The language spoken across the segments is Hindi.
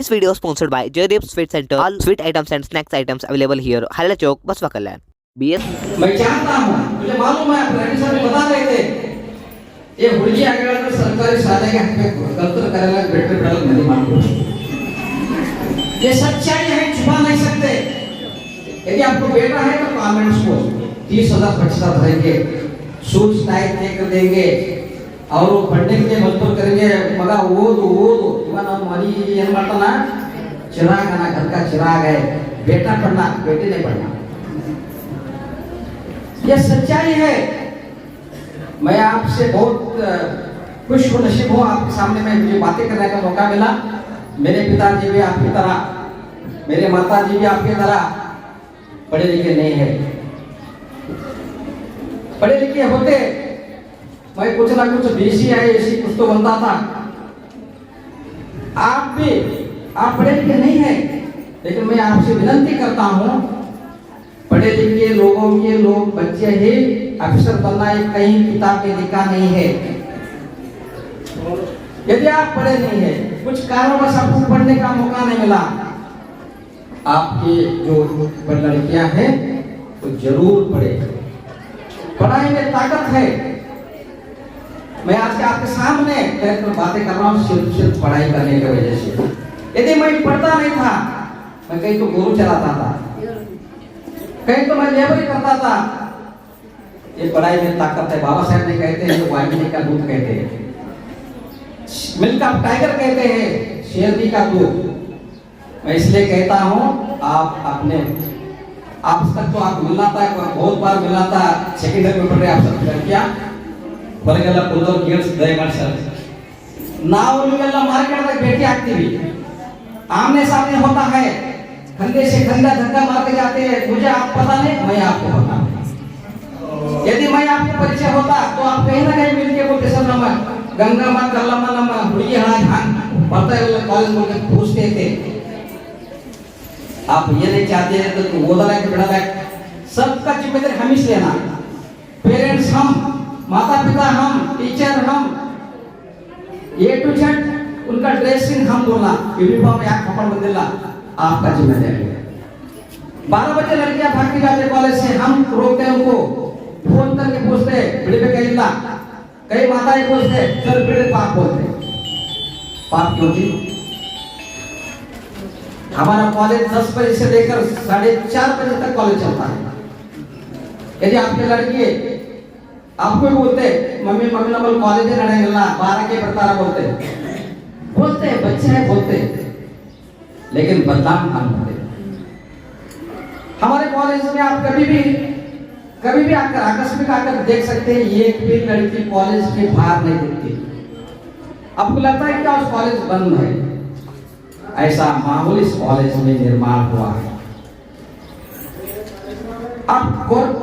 This video is sponsored by Jaydeep Sweet Center. All sweet items and snacks items available here. Halila Chowk, Baswa Kalyan. BS. मैं चाहता हूँ, मुझे मालूम है प्रेमी साहब बता रहे थे, ये हुड़गी आगे वाले सरकारी शादी के हक में गलत करेगा बेटे पड़ल नहीं मालूम। ये सच्चाई है, छुपा नहीं सकते। यदि आपको बेटा है तो कमेंट्स को 30,000 भरेंगे, शूज टाइप लेकर देंगे और वो पढ़ने के लिए मजबूर करेंगे। मगर वो इवाना मरी ये मरता चिराग ना घर का चिराग है, बेटा पढ़ना बेटे नहीं पढ़ना। ये सच्चाई है। मैं आपसे बहुत खुश हूँ, नसीब हूँ आपके सामने में मुझे बातें करने का मौका मिला। मेरे पिताजी भी आपकी तरह, मेरे माताजी भी आपकी तरह पढ़े लिखे नहीं है। पढ़े लिखे होते मैं कुछ ना कुछ बीसी आई ऐसी कुछ तो बनता था। आप भी आप पढ़े लिखे नहीं है, लेकिन मैं आपसे विनती करता हूँ, पढ़े लिखे लोगों के लोग बच्चे ही अफसर बनना एक कहीं किताब में लिखा नहीं है। यदि आप पढ़े नहीं है, कुछ कारणवश आपको पढ़ने का मौका नहीं मिला, आपकी जो लड़कियां हैं तो जरूर पढ़े। पढ़ाई में ताकत है। मैं आज के आपके सामने बैठकर बातें कर रहा हूँ सिर्फ पढ़ाई करने की वजह से। यदि मैं पढ़ता नहीं था, मैं कहीं तो गोरू चलाता था, कहीं तो मैं लेबरी करता था। ये पढ़ाई में ताकत है। बाबा साहब ने कहते हैं वाहिनी का दूध कहते हैं, मिल्क ऑफ टाइगर कहते हैं, शेरनी का दूध। मैं इसलिए कहता हूँ आप अपने आप तक तो आप मिलना था, बहुत बार मिलना था। सेकेंड ईयर में पढ़ रहे आप सब लड़कियां ಹೊರಗೆಲ್ಲ ಕೂದಲು ಕೇಳಿಸ್ದೆ ಮಾಡ್ತಾರೆ ನಾವು ನೀವೆಲ್ಲ ಮಾರ್ಕೆಟ್ में बैठी ಆಗ್ತೀವಿ, आमने सामने होता है, कंधे से कंधा धक्का मार के जाते हैं। मुझे आप पता नहीं, मैं आपको पता नहीं। यदि मैं आपको परिचय होता तो आप कहीं ना कहीं मिलके बोलते सर नमः गंगा मां कल्लम्मा नमः हुड़ी हड़ा खान पढ़ते हुए कॉलेज में पूछते थे। आप ये नहीं चाहते तो वो दला के बड़ा सबका जिम्मेदारी हम ही लेना। पेरेंट्स हम, माता पिता हम, टीचर हम, ए टू जेड उनका ड्रेसिंग हम बोलना, यूनिफॉर्म या कपड़ा बदलना आपका जिम्मेदारी है। 12 बजे लड़कियां भाग के जाते कॉलेज से, हम रोकते हैं उनको, फोन करके पूछते बिड़े पे कहीं ला, कई माताएं पूछते सर बिड़े पाप बोलते पाप क्यों थी। हमारा कॉलेज 10 बजे से लेकर 4:30 बजे तक कॉलेज चलता है। यदि आपके लड़की आपको बोलते मम्मी मम्मी नंबर कॉलेज में नहीं मिलना 12 के बता बोलते बच्चे हैं बोलते, लेकिन बदनाम हम होते। हमारे कॉलेज में आप कभी भी आकर आकस्मिक आकर देख सकते हैं, ये एक भी लड़की कॉलेज के बाहर नहीं दिखती। आपको लगता है कि आज कॉलेज बंद है, ऐसा माहौल इस कॉलेज में निर्माण हुआ है। आप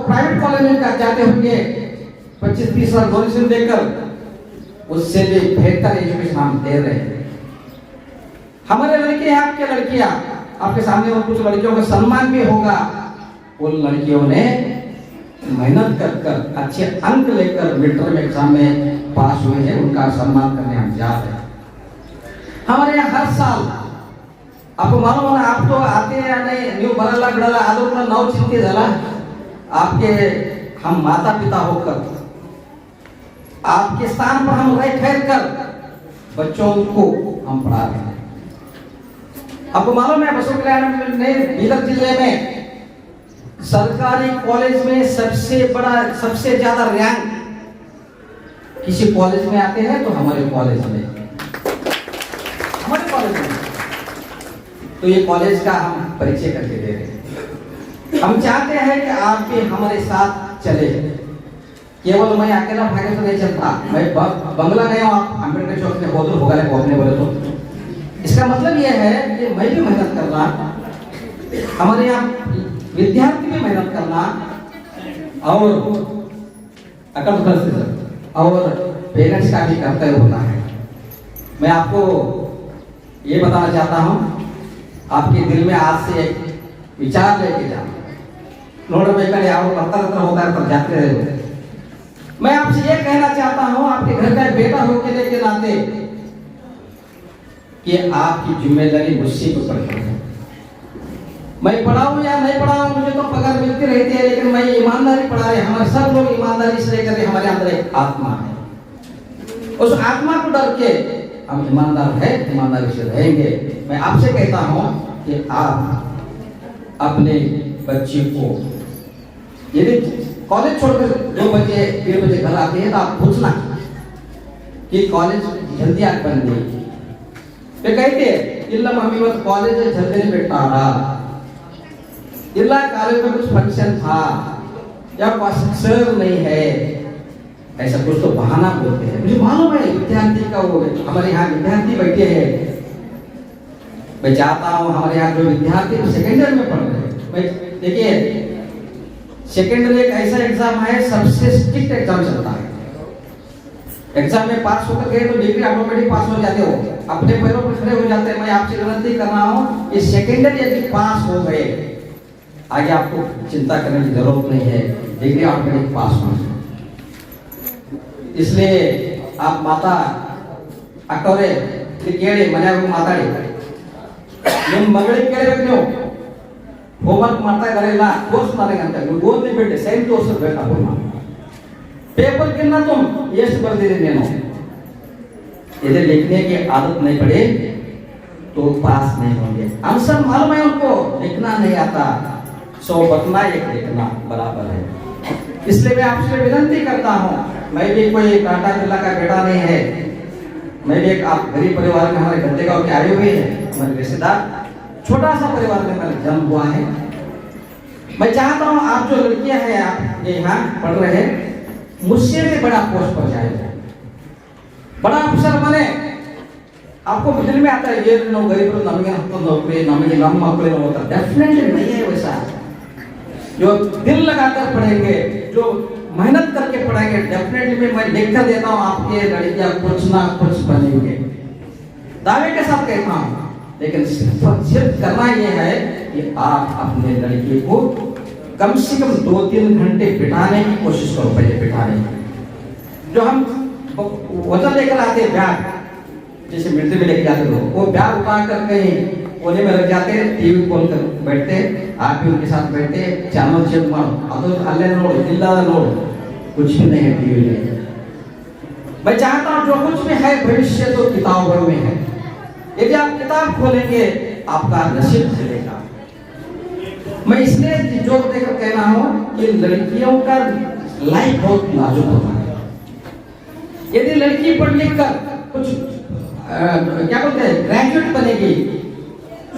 प्राइवेट कॉलेज में जाते होंगे, 25-30 साल डोनेशन देकर उससे भी बेहतर एजुकेशन हम दे रहे हैं। हमारे लड़के हैं, आपके लड़कियां, आपके सामने और कुछ लड़कियों का सम्मान भी होगा। उन लड़कियों ने मेहनत कर अच्छे अंक लेकर मिड टर्म एग्जाम में पास हुए हैं, उनका सम्मान करने हम जा रहे हैं। हमारे यहाँ हर साल आपको मालूम होना, आप तो आते हैं या नहीं, न्यू बरला बिड़ला आदों नौ चिंती झाला आपके हम माता पिता होकर आपके स्थान पर हम रह ठहर कर बच्चों को हम पढ़ा रहे हैं। आपको मालूम है बसों कल्याण ने बीदर जिले में सरकारी कॉलेज में सबसे ज्यादा रैंक किसी कॉलेज में आते हैं तो हमारे कॉलेज में तो ये कॉलेज का हम परिचय करके दे रहे हैं। हम चाहते हैं कि आप भी हमारे साथ चले। केवल मैं अकेला भागे तो नहीं चलता, मैं बंगला गया हूँ, आप अम्बेडकर चौक में बोल होगा बोलने बोले तो इसका मतलब यह है कि मैं भी मेहनत करना, हमारे यहाँ विद्यार्थी भी मेहनत करना और पेरेंट्स का भी कर्तव्य होता है। मैं आपको ये बताना चाहता हूँ, आपके दिल में आज से एक विचार लेके जाओ, नोट में कड़े आओ पत्थर होता है पर जाते रहे। मैं आपसे ये कहना चाहता हूँ, आपके घर का बेटा होके लेके नाते कि आपकी जिम्मेदारी मुझसे पे पड़ती है। मैं पढ़ाऊं या नहीं पढ़ाऊं, मुझे तो पगार मिलती रहती है, लेकिन मैं ईमानदारी पढ़ा रहे। हमारे सब लोग ईमानदारी से लेकर हमारे अंदर एक आत्मा है, उस आत्मा को डर के हम ईमानदार है, ईमानदारी से रहेंगे। मैं आपसे कहता हूं कि आप अपने बच्चे को यदि कॉलेज छोड़कर 2 बजे 3 बजे घर आते हैं तो आप पूछना कि कॉलेज जल्दी आग बन गई। वे कहते हैं इल्ला मम्मी वो कॉलेज जल्दी नहीं बैठा रहा, इल्ला कॉलेज में कुछ फंक्शन था या सर नहीं है, ऐसा कुछ तो बहाना बोलते हैं। मुझे मालूम है विद्यार्थी का वो, हमारे यहाँ विद्यार्थी बैठे हैं, मैं चाहता हूँ हमारे यहाँ जो विद्यार्थी सेकेंड ईयर में पढ़ रहे हैं, मैं देखिए सेकेंडरी एक ऐसा एग्जाम है, सबसे स्ट्रिक्ट एग्जाम चलता है। एग्जाम में पास होकर गए तो डिग्री ऑटोमेटिक पास हो जाते हो, अपने पैरों पर खड़े हो जाते हैं। मैं आपसे विनती कर रहा हूँ कि सेकेंडरी यदि पास हो गए, आगे आपको चिंता करने की जरूरत नहीं है, डिग्री ऑटोमेटिक पास हो। इसलिए आप माता अकौरे केड़े मने माताड़ी ನಿಮ್ಮ ಮಗಳಿಗೆ ಕೇಳಬೇಕು, ನೀವು ಹೋಮ್ವರ್ಕ್ ಮಾಡ್ತಾ ಇದಾರೆಲ್ಲ ಕೋರ್ಸ್ ಮಾಡಿದಂತೆ ನೀವು ಓದಿ ಬಿಡಿ, ಸೈನ್ ತೋರಿಸಬೇಕು ಅಪ್ಪ पेपर कितना तुम ಎಷ್ಟು ಬರ್ದಿರಿ ನೀನು, यदि लिखने की आदत नहीं पड़े तो पास नहीं होंगे। आंसर मालूम है उनको, लिखना नहीं आता, 100 बतना 1 लिखना बराबर है। इसलिए मैं आपसे विनती करता हूँ, मैं भी कोई टाटा बिरला का बेटा नहीं है, मैं भी एक आप गरीब परिवार में हमारे गद्दे गांव के आए हुए हैं, हमारे रिश्तेदार, छोटा सा परिवार में मेरा जन्म हुआ है। मैं चाहता हूँ आप जो लड़कियां हैं, आप यहाँ पढ़ रहे हैं, मुझसे भी बड़ा पोस्ट पर जाए, बड़ा अफसर बने। आपको दिल में आता है ये गरीब नಮಗೆ ಹತ್ತು नौकरी नಮಗೆ ನಮ್ಮ ಮಕ್ಕಳೇನೋ होता, डेफिनेटली नहीं है वैसा। जो दिल लगाकर पढ़ेंगे, जो मेहनत करके पढ़ेंगे, डेफिनेटली मैं लिख कर देता हूँ आपके लड़कियां कुछ ना कुछ बनेंगे, दावे के साथ कहता हूँ। लेकिन सिर्फ करना ये है कि आप अपने लड़की को कम से कम 2-3 घंटे बिठाने की कोशिश करो, पहले बिठाने की। जो हम वजन लेकर आते हैं बैग, जैसे मिलिट्री में लेके जाते लोग, वो बैग उठा कर कहीं कोने में रख जाते, टीवी खोल कर बैठते, आप भी उनके साथ बैठते, चैनल चेक मारो, अब अल्ले नोड़ इल्ला नोड़, कुछ भी नहीं है टीवी में। मैं चाहता हूँ जो कुछ भी है भविष्य तो किताबों में है, यदि आप किताब खोलेंगे आपका नसीब चलेगा। मैं इसलिए जोर देकर कहना हूं कि लड़कियों का लाइफ बहुत नाजुक होता है। यदि लड़की पढ़ लिख कर कुछ क्या बोलते हैं ग्रेजुएट बनेगी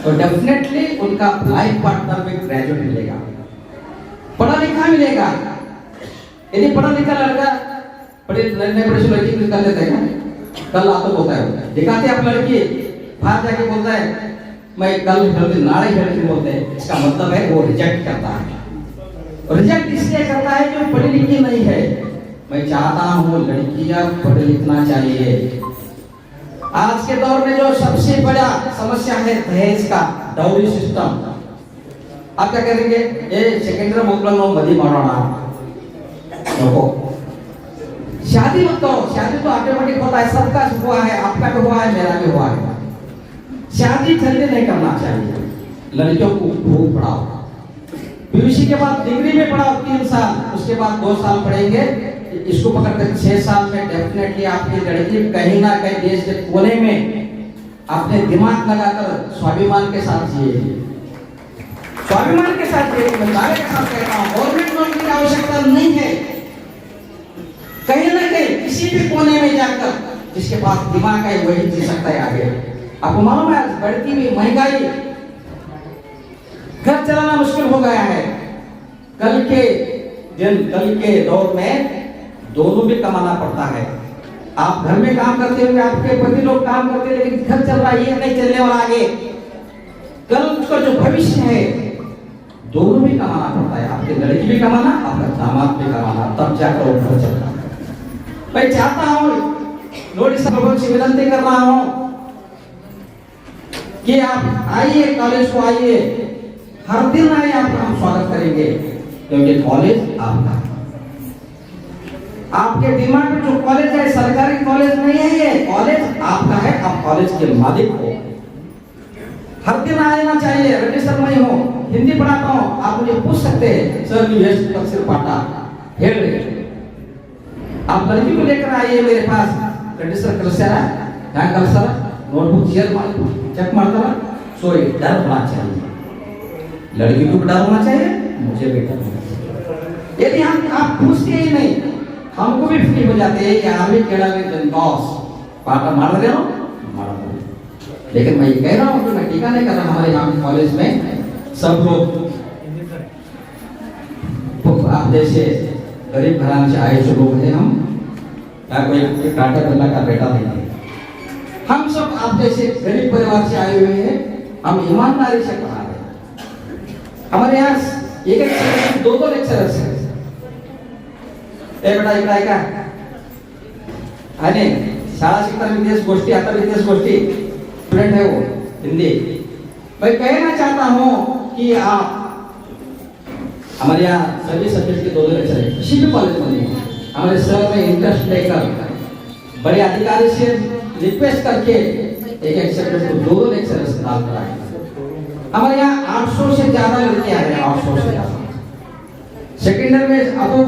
तो डेफिनेटली उनका लाइफ पार्टनर भी ग्रेजुएट मिलेगा, पढ़ा लिखा मिलेगा। यदि पढ़ा लिखा लड़का पढ़े से लड़की कर लेते हैं, कल आता होता है दिखाते आप लड़की बाहर जाके बोलता है मैं कल हेल्थी नाड़े हेल्थी बोलते हैं, इसका मतलब है वो रिजेक्ट करता है। रिजेक्ट इसलिए करता है जो पढ़ी लिखी नहीं है। मैं चाहता हूँ लड़कियां पढ़ लिखना चाहिए। आज के दौर में जो सबसे बड़ा समस्या है दहेज का, डाउरी सिस्टम। आप क्या करेंगे, ये सेकेंडरी मोकलनो मदी मारोना, देखो शादी मत करो, शादी तो ऑटोमेटिक होता है, सबका हुआ है, आपका भी हुआ है, मेरा भी हुआ है। शादी जल्दी नहीं करना चाहिए, लड़कियों को खूब पढ़ाओ, पीयूसी के बाद डिग्री में पढ़ाओ 3 साल, उसके बाद 2 साल पढ़ेंगे, इसको पकड़कर 6 साल में डेफिनेटली आपकी लड़की कहीं ना कहीं देश के कोने में अपने दिमाग लगाकर स्वाभिमान के साथ जिएगी, स्वाभिमान के साथ जिएगी। मैं दावे के साथ कहता हूँ गवर्नमेंट नौकरी की आवश्यकता नहीं है, कहीं ना कहीं किसी भी कोने में जाकर जिसके पास दिमाग है वही जी सकता है आगे। आपको मालूम है बढ़ती हुई महंगाई, घर चलाना मुश्किल हो गया है। कल के दौर में दोनों भी कमाना पड़ता है। आप घर में काम करते होंगे, आपके पति लोग काम करते हैं, लेकिन घर चल रहा है, ये नहीं चलने वाला आगे। कल उसका जो भविष्य है दोनों भी कमाना पड़ता है, आपकी लड़की भी कमाना, आपका दामाद भी कमाना, तब जाकर वो घर चलता है। मैं चाहता हूँ नोटिस से विनती कर रहा हूँ कि आप आइए, कॉलेज को आइए, हर दिन आइए, आपका हम स्वागत करेंगे, क्योंकि कॉलेज आपका, आपके दिमाग में जो कॉलेज है सरकारी कॉलेज नहीं है, ये कॉलेज आपका है, आप कॉलेज के मालिक हो। हर दिन आना चाहिए, रजिस्टर नहीं हो, हिंदी पढ़ाता हूँ, आप मुझे पूछ सकते हैं सर ನೀವು ಎಷ್ಟು ತಕ್ಷಣ ಪಾಠ ಹೇಳ್ರಿ। आप लड़की को लेकर आइए मेरे पास, रजिस्टर कलसारा क्या कलसारा नोटबुक शेयर चेक मारता सो डर होना चाहिए, लड़की को डर होना चाहिए, मुझे भी डर होना चाहिए। यदि हम आप पूछते ही नहीं, हमको भी फील हो जाते हैं कि आर्मी केड़ा में जनबॉस पाटा मार रहे हो मार रहे हो। लेकिन मैं ये कह रहा हूँ कि मैं टीका नहीं कर रहा, हमारे यहाँ कॉलेज में सब लोग आप जैसे गरीब घराने से आए जो लोग हैं, हम या कोई टाटा बिरला का बेटा नहीं है, हम सब आप जैसे गरीब परिवार से आए हुए हैं, हम ईमानदारी से पढ़ा रहे हैं। हमारे यहाँ एक दो लेक्चरर्स हैं। बेटा इकडे का आणि शाळा शिकताना विदेश गोष्टी, आता विदेश गोष्टी स्टूडेंट है वो हिंदी। मैं कहना चाहता हूँ कि आप हमारे यहाँ सभी सब्जेक्ट के दो लेक्चर है, किसी भी कॉलेज में नहीं, हमारे सर में इंटरेस्ट लेकर बड़े अधिकारी से रिक्वेस्ट करके एक सब्जेक्ट को दो लेक्चरर्स डाल कर आए। हमारे यहाँ 800 से ज्यादा लड़कियां हैं, 800 से ज्यादा। सेकेंड ईयर में अबाउट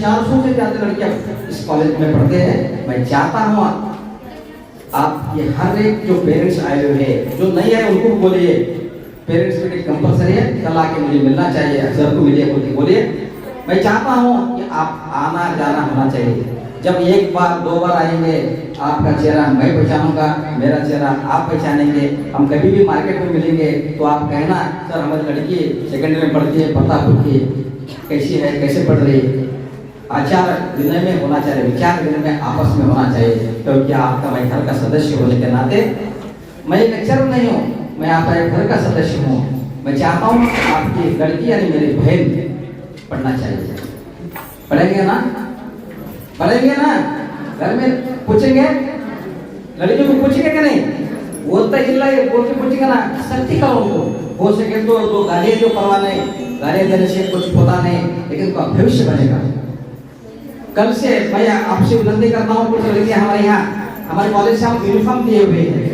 400 से ज्यादा लड़कियां इस कॉलेज में पढ़ते हैं। मैं चाहता हूँ आप ये हर एक जो पेरेंट्स आए हुए हैं, जो नहीं आए उनको बोलिए पेरेंट्स मीटिंग कंपलसरी है, कल आके मुझे मिलना चाहिए, सर को मिलिए बोलिए। मैं चाहता हूँ कि आप आना जाना होना चाहिए। जब एक बार दो बार आएंगे, आपका चेहरा मैं पहचानूंगा, मेरा चेहरा आप पहचानेंगे, हम कभी भी मार्केट में मिलेंगे तो आप कहना सर हमारी लड़की सेकेंडरी में पढ़ती है, प्रतापपुर की, कैसी है, कैसे पढ़ रही है। आचार विनिमय होना चाहिए, विचार विनिमय आपस में होना चाहिए, क्योंकि आपका मैं घर का सदस्य होने के नाते, मैं लेक्चरर नहीं हूँ, मैं आपका एक घर का सदस्य हूँ। मैं चाहता हूँ आपकी लड़की यानी मेरी बहन पढ़ना चाहिए। पढ़ेंगे ना, पढ़ेंगे ना, घर में पूछेंगे, लड़कियों को पूछेंगे कि नहीं, वो तो हिला बोल के पूछेंगे ना, सख्ती करो उनको, हो सके तो गालियाँ जो परवा नहीं, गालियाँ देने से कुछ होता नहीं, लेकिन उनका भविष्य बनेगा। कल से मैं आपसे विनती करता हूँ, कुछ लड़कियाँ हमारे यहाँ हमारे कॉलेज से हम यूनिफॉर्म दिए हुए हैं।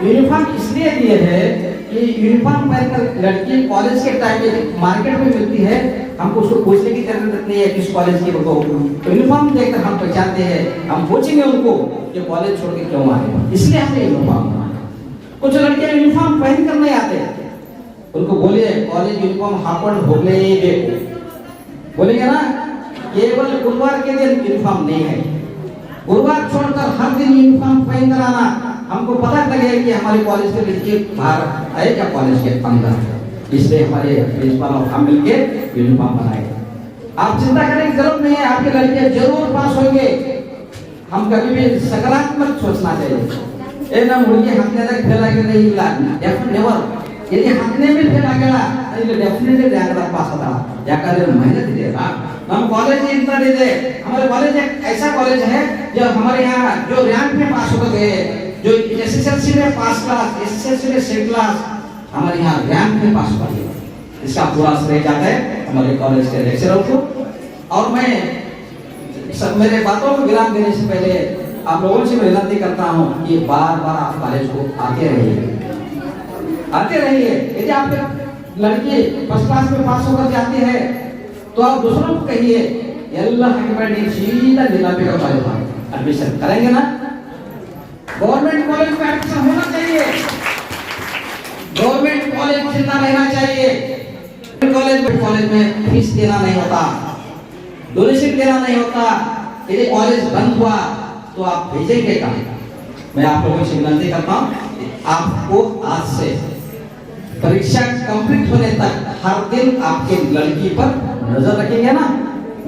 यूनिफॉर्म इसलिए दिए हैं कि यूनिफॉर्म पहनकर लड़की कॉलेज के टाइम में मार्केट में मिलती है, हमको उसको पूछने की जरूरत नहीं है किस कॉलेज की, उनको यूनिफॉर्म देखकर हम पहचानते हैं, हम पूछेंगे उनको कि कॉलेज छोड़ के क्यों आए, इसलिए हमने यूनिफॉर्म बनाया। कुछ लड़के यूनिफॉर्म पहन कर नहीं आते, उनको बोलिए कॉलेज यूनिफॉर्म हापड़ होलेಬೇಕು, बोलेंगे ना। केवल गुरुवार के दिन यूनिफॉर्म नहीं है, गुरुवार छोड़कर हर दिन यूनिफॉर्म पहन कर आना, हमको पता लगेगा कि हमारे कॉलेज के लड़के बाहर आए क्या कॉलेज के अंदर। इसलिए हमारे प्रिंसिपल और हम मिलकर यूनिफॉर्म बनाए। आप चिंता करने की जरूरत नहीं है, आपके लड़के जरूर पास होंगे। हम कभी भी सकारात्मक सोचना चाहिए। ए ना मुर्गी हाथने तक फैला के नहीं मिला, नेवर, यदि हाथने में फैला गया तो डेफिनेटली रैंक पास होता, याकंದ್ರೆ मेहनत देगा। हम कॉलेज इतना दे दे, हमारे कॉलेज एक ऐसा कॉलेज है जो हमारे यहाँ जो रैंक में पास होते हैं, जो एसएसएलसी में पास क्लास, एसएसएलसी में सेकंड क्लास, हमारे यहाँ रैंक में पास होती है। इसका पूरा श्रेय जाता है हमारे कॉलेज के लेक्चरों को। और मैं सब मेरे बातों को विराम देने से पहले आप लोगों से विनती करता हूँ कि बार बार आप कॉलेज को आते रहिए, आते रहिए। यदि आपके लड़की फर्स्ट क्लास में पास होकर जाती है तो आप दूसरों को कहिए ಎಲ್ಲ ಹಾಕಿಬೇಡಿ, सीधा जिलापी का कॉलेज में एडमिशन करेंगे ना। गवर्नमेंट कॉलेज में एडमिशन होना चाहिए, गवर्नमेंट कॉलेज जिंदा रहना चाहिए। कॉलेज में फीस देना नहीं होता, डोनेशन देना नहीं होता। यदि कॉलेज बंद हुआ तो आप भेजेंगे कहाँ? मैं आप लोगों से विनती करता हूँ, आपको आज से परीक्षा कंप्लीट होने तक हर दिन आपके लड़की पर नजर रखेंगे ना।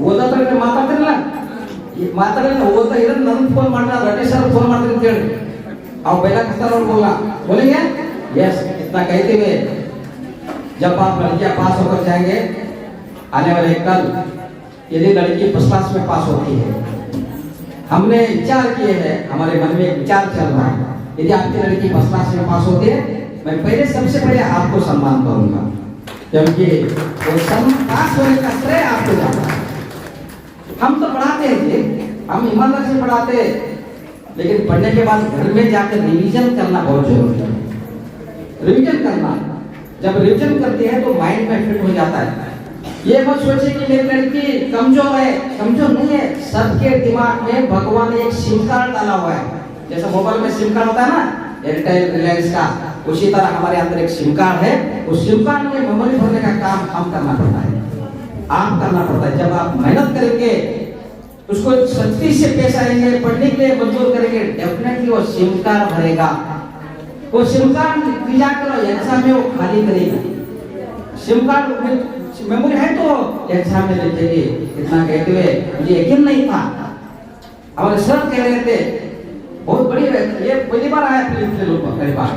ಓದೋದ್ರಲ್ಲಿ ಮಾತಾಡ್ತಿರಲ್ಲ, ಈ ಮಾತಾಡಲ್ಲ ಓದ್ತಾ ಇದ್ರೆ ನನಗೆ ಫೋನ್ ಮಾಡ್ತಾರೆ, ರಟೇಶ್ ಸರ್ ಫೋನ್ ಮಾಡ್ತಾರೆ ಅಂತ ಹೇಳಿ ಅವ್ರು ಬೈಲಾಕತ್ತಾರ ಅವ್ರಿಗೆಲ್ಲ बोलेंगे यस इतना कहते हुए जब आप लड़कियां पास होकर जाएंगे आने वाले कल, यदि लड़की फर्स्ट क्लास में पास होती है, हमने विचार किए हैं, हमारे मन में एक विचार चल रहा है, यदि आपकी लड़की फर्स्ट क्लास में पास होती है, मैं पहले सबसे पहले आपको सम्मान करूंगा, क्योंकि वो पास होने का श्रेय आपको जाता है। हम तो पढ़ाते हैं, हम ईमानदारी से पढ़ाते, लेकिन पढ़ने के बाद घर में जाकर रिवीजन करना बहुत जरूरी है। रिवीजन करना, जब रिवीजन करते हैं तो माइंड में फिट हो जाता है। ये मत सोचे कि मेरी लड़की कमजोर है, कमजोर नहीं है। सबके दिमाग में भगवान ने एक सिम कार्ड डाला हुआ है। जैसे मोबाइल में सिम कार्ड होता है ना, एयरटेल रिलायंस का, उसी तरह हमारे अंदर एक सिम कार्ड है। उस सिम कार्ड में मेमोरी भरने का काम हम करना पड़ता है, आप करना पड़ता है। जब आप मेहनत करेंगे, उसको सख्ती से पेश आएंगे, पढ़ने के लिए मजबूर करेंगे, डेफिनेटली वो सिम कार्ड भरेगा। वो सिम कार्ड दिया करो एग्जाम में वो खाली करेगी। सिम कार्ड में मेमोरी है तो एग्जाम में लिखेगी। इतना कहते हुए मुझे यकीन नहीं था, हमारे सर कह रहे थे बहुत बड़ी ये पहली बार आया फिल्म लोग पहली बार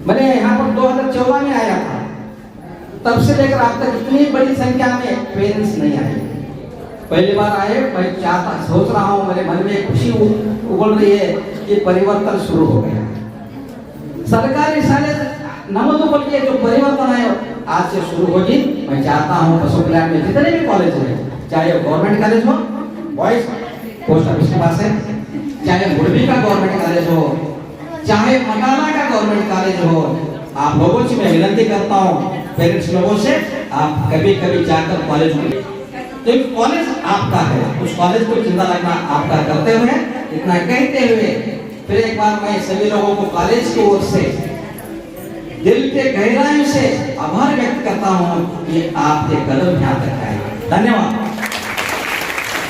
मैंने यहाँ पर 2014 में आया था। तब से लेकर अब तक इतनी बड़ी संख्या में पेरेंट्स नहीं आए। पहली बार आए, मैं चाहता सोच रहा हूँ, मेरे मन में खुशी उबल रही है कि परिवर्तन शुरू हो गया। सरकारी शाले नमूनों बोल के जो परिवर्तन है आज से शुरू होगी। मैं चाहता हूँ पशु कल्याण में जितने भी कॉलेज है, चाहे गवर्नमेंट कॉलेज हो, बॉयज पोस्ट ऑफिस के पास है, चाहे मुरबी का गवर्नमेंट कॉलेज हो, चाहे मकाना का गवर्नमेंट कॉलेज हो, आप लोगों से मैं विनती करता हूँ, पेरेंट्स लोगों से, आप कभी कभी जाकर कॉलेज में, तो एक कॉलेज आपका है, उस कॉलेज को जिंदा रखना आपका कर्तव्य है। इतना कहते हुए फिर एक बार मैं सभी लोगों को कॉलेज की ओर से दिल के गहराई से आभार व्यक्त करता हूँ कि आपके कदम यहाँ तक आए। धन्यवाद।